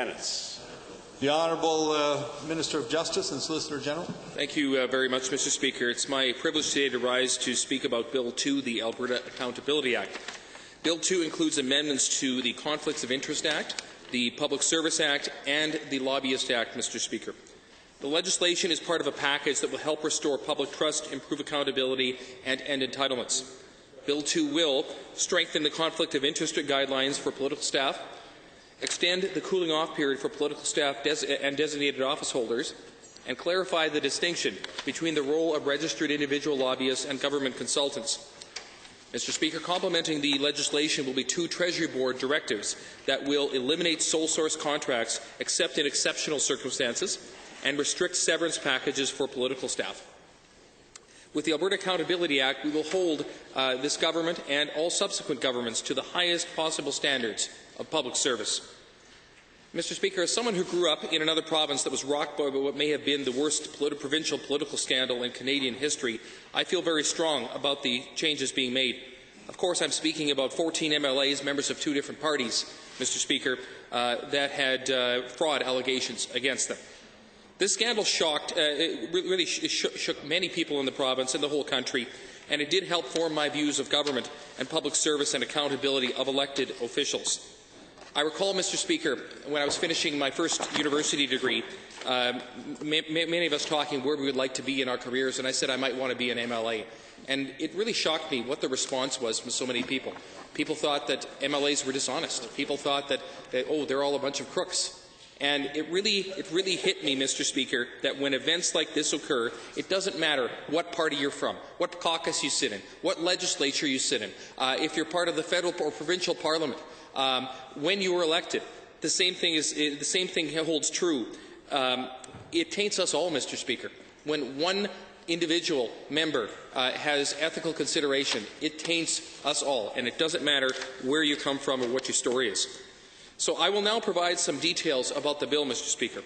minutes. The Honourable Minister of Justice and Solicitor General. Thank you very much, Mr. Speaker. It's my privilege today to rise to speak about Bill 2, the Alberta Accountability Act. Bill 2 includes amendments to the Conflicts of Interest Act, the Public Service Act, and the Lobbyist Act, Mr. Speaker. The legislation is part of a package that will help restore public trust, improve accountability, and end entitlements. Bill 2 will strengthen the conflict of interest guidelines for political staff, extend the cooling-off period for political staff and designated office holders, and clarify the distinction between the role of registered individual lobbyists and government consultants. Mr. Speaker, complementing the legislation will be two Treasury Board directives that will eliminate sole source contracts except in exceptional circumstances and restrict severance packages for political staff. With the Alberta Accountability Act, we will hold this government and all subsequent governments to the highest possible standards of public service. Mr. Speaker, as someone who grew up in another province that was rocked by what may have been the worst provincial political scandal in Canadian history, I feel very strong about the changes being made. Of course, I'm speaking about 14 MLAs, members of two different parties, Mr. Speaker, that had fraud allegations against them. This scandal shook many people in the province and the whole country, and it did help form my views of government and public service and accountability of elected officials. I recall, Mr. Speaker, when I was finishing my first university degree, many of us talking where we would like to be in our careers, and I said I might want to be an MLA. And it really shocked me what the response was from so many people. People thought that MLAs were dishonest. People thought that oh, they're all a bunch of crooks. And it really hit me, Mr. Speaker, that when events like this occur, it doesn't matter what party you're from, what caucus you sit in, what legislature you sit in, if you're part of the federal or provincial parliament, when you were elected. The same thing holds true. It taints us all, Mr. Speaker. When one individual member has ethical consideration, it taints us all, and it doesn't matter where you come from or what your story is. So I will now provide some details about the bill, Mr. Speaker.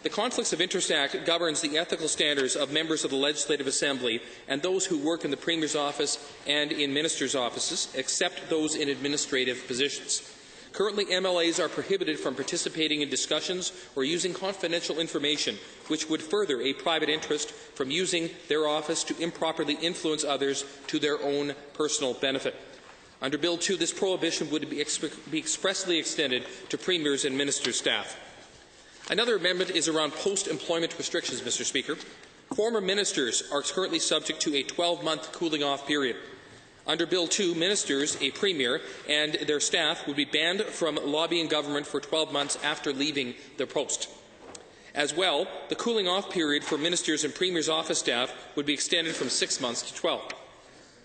The Conflicts of Interest Act governs the ethical standards of members of the Legislative Assembly and those who work in the Premier's office and in ministers' offices, except those in administrative positions. Currently, MLAs are prohibited from participating in discussions or using confidential information which would further a private interest from using their office to improperly influence others to their own personal benefit. Under Bill 2, this prohibition would be expressly extended to premiers and ministers' staff. Another amendment is around post-employment restrictions, Mr. Speaker. Former ministers are currently subject to a 12-month cooling-off period. Under Bill 2, ministers, a premier, and their staff would be banned from lobbying government for 12 months after leaving their post. As well, the cooling-off period for ministers and premiers' office staff would be extended from 6 months to 12.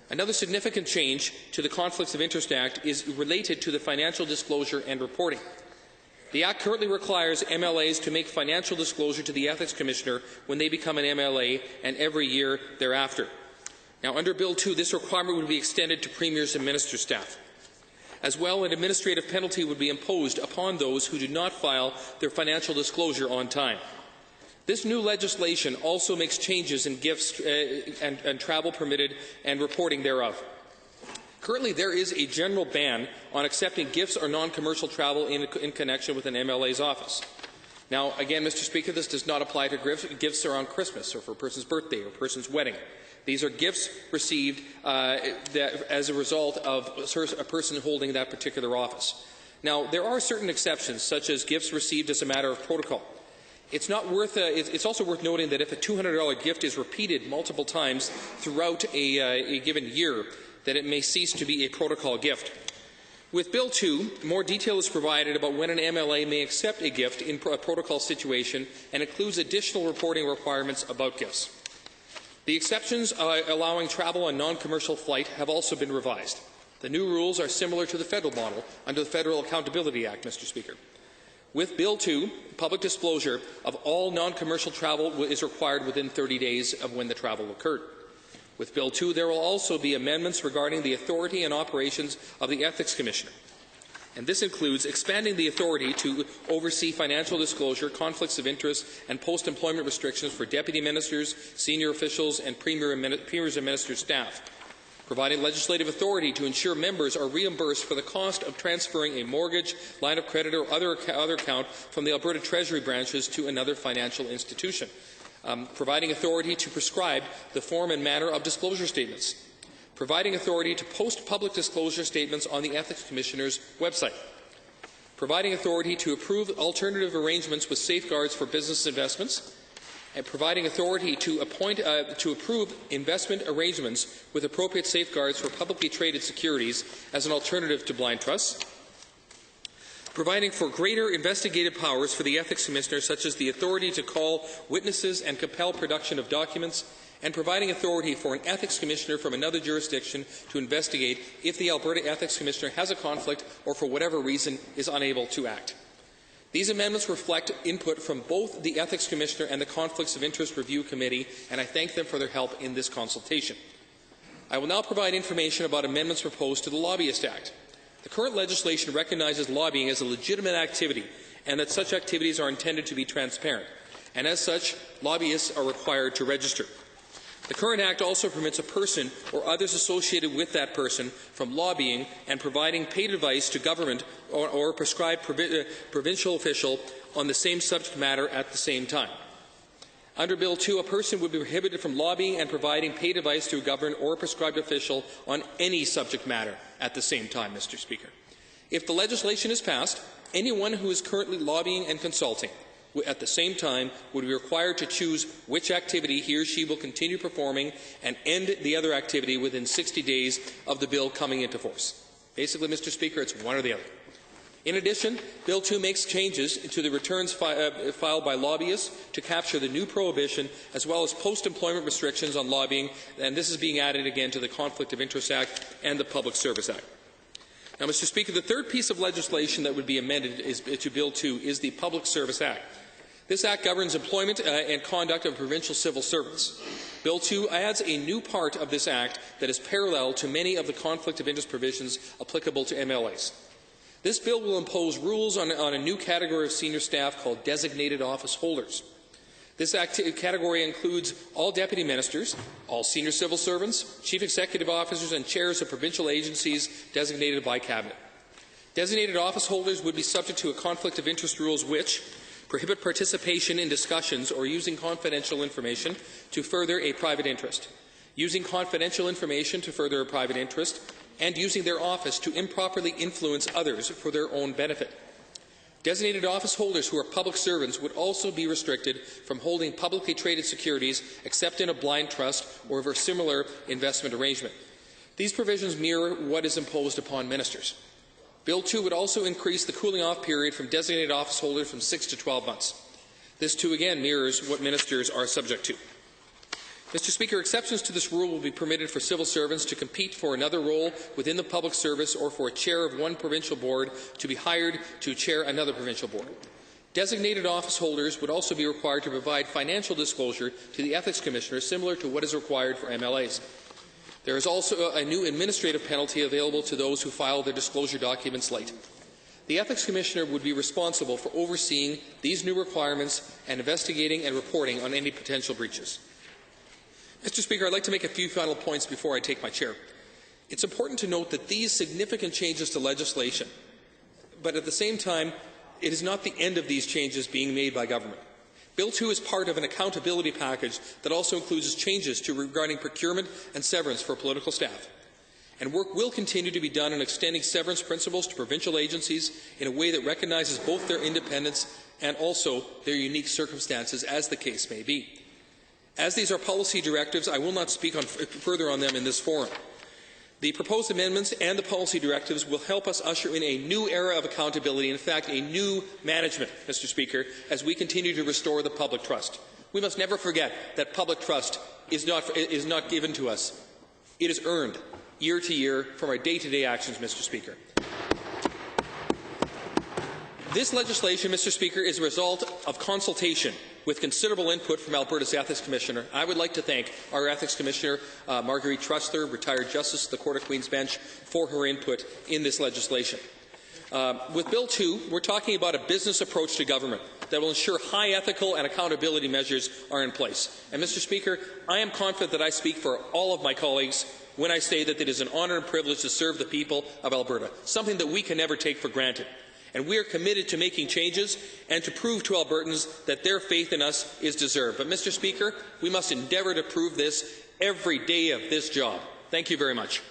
Another significant change to the Conflicts of Interest Act is related to the financial disclosure and reporting. The Act currently requires MLAs to make financial disclosure to the Ethics Commissioner when they become an MLA and every year thereafter. Now, under Bill 2, this requirement would be extended to premiers and minister staff. As well, an administrative penalty would be imposed upon those who do not file their financial disclosure on time. This new legislation also makes changes in gifts and travel permitted and reporting thereof. Currently, there is a general ban on accepting gifts or non-commercial travel in connection with an MLA's office. Now, again, Mr. Speaker, this does not apply to gifts around Christmas or for a person's birthday or a person's wedding. These are gifts received as a result of a person holding that particular office. Now, there are certain exceptions, such as gifts received as a matter of protocol. It's also worth noting that if a $200 gift is repeated multiple times throughout a given year, that it may cease to be a protocol gift. With Bill 2, more detail is provided about when an MLA may accept a gift in a protocol situation and includes additional reporting requirements about gifts. The exceptions allowing travel on non-commercial flight have also been revised. The new rules are similar to the federal model under the Federal Accountability Act, Mr. Speaker. With Bill 2, public disclosure of all non-commercial travel is required within 30 days of when the travel occurred. With Bill 2, there will also be amendments regarding the authority and operations of the Ethics Commissioner. And this includes expanding the authority to oversee financial disclosure, conflicts of interest, and post-employment restrictions for deputy ministers, senior officials, and premiers and ministers' staff. providing legislative authority to ensure members are reimbursed for the cost of transferring a mortgage, line of credit or other account from the Alberta Treasury branches to another financial institution, providing authority to prescribe the form and manner of disclosure statements, providing authority to post public disclosure statements on the Ethics Commissioner's website, providing authority to approve alternative arrangements with safeguards for business investments, and providing authority to approve investment arrangements with appropriate safeguards for publicly traded securities as an alternative to blind trusts, providing for greater investigative powers for the Ethics Commissioner, such as the authority to call witnesses and compel production of documents, and providing authority for an Ethics Commissioner from another jurisdiction to investigate if the Alberta Ethics Commissioner has a conflict or for whatever reason is unable to act. These amendments reflect input from both the Ethics Commissioner and the Conflicts of Interest Review Committee, and I thank them for their help in this consultation. I will now provide information about amendments proposed to the Lobbyist Act. The current legislation recognizes lobbying as a legitimate activity and that such activities are intended to be transparent, and as such, lobbyists are required to register. The current Act also permits a person or others associated with that person from lobbying and providing paid advice to government or prescribed provincial official on the same subject matter at the same time. Under Bill 2, a person would be prohibited from lobbying and providing paid advice to a government or a prescribed official on any subject matter at the same time, Mr. Speaker. If the legislation is passed, anyone who is currently lobbying and consulting at the same time would be required to choose which activity he or she will continue performing and end the other activity within 60 days of the bill coming into force. Basically, Mr. Speaker, it's one or the other. In addition, Bill 2 makes changes to the returns filed by lobbyists to capture the new prohibition as well as post-employment restrictions on lobbying, and this is being added again to the Conflict of Interest Act and the Public Service Act. Now, Mr. Speaker, the third piece of legislation that would be amended to Bill 2 is the Public Service Act. This Act governs employment and conduct of provincial civil servants. Bill 2 adds a new part of this Act that is parallel to many of the conflict of interest provisions applicable to MLAs. This bill will impose rules on a new category of senior staff called designated office holders. This category includes all deputy ministers, all senior civil servants, chief executive officers, and chairs of provincial agencies designated by Cabinet. Designated office holders would be subject to a conflict of interest rules which prohibit participation in discussions or using confidential information to further a private interest, using confidential information to further a private interest, and using their office to improperly influence others for their own benefit. Designated office holders who are public servants would also be restricted from holding publicly traded securities except in a blind trust or of a similar investment arrangement. These provisions mirror what is imposed upon ministers. Bill 2 would also increase the cooling-off period from designated office holders from 6 to 12 months. This, too, again mirrors what ministers are subject to. Mr. Speaker, exceptions to this rule will be permitted for civil servants to compete for another role within the public service or for a chair of one provincial board to be hired to chair another provincial board. Designated office holders would also be required to provide financial disclosure to the Ethics Commissioner, similar to what is required for MLAs. There is also a new administrative penalty available to those who file their disclosure documents late. The Ethics Commissioner would be responsible for overseeing these new requirements and investigating and reporting on any potential breaches. Mr. Speaker, I'd like to make a few final points before I take my chair. It's important to note that these significant changes to legislation, but at the same time, it is not the end of these changes being made by government. Bill 2 is part of an accountability package that also includes changes regarding procurement and severance for political staff. And work will continue to be done on extending severance principles to provincial agencies in a way that recognizes both their independence and also their unique circumstances, as the case may be. As these are policy directives, I will not speak further on them in this forum. The proposed amendments and the policy directives will help us usher in a new era of accountability, in fact, a new management, Mr. Speaker, as we continue to restore the public trust. We must never forget that public trust is not given to us. It is earned year to year from our day-to-day actions, Mr. Speaker. This legislation, Mr. Speaker, is a result of consultation with considerable input from Alberta's Ethics Commissioner. I would like to thank our Ethics Commissioner, Marguerite Trustler, retired Justice of the Court of Queen's Bench, for her input in this legislation. With Bill 2, we're talking about a business approach to government that will ensure high ethical and accountability measures are in place. And, Mr. Speaker, I am confident that I speak for all of my colleagues when I say that it is an honour and privilege to serve the people of Alberta, something that we can never take for granted. And we are committed to making changes and to prove to Albertans that their faith in us is deserved. But, Mr. Speaker, we must endeavour to prove this every day of this job. Thank you very much.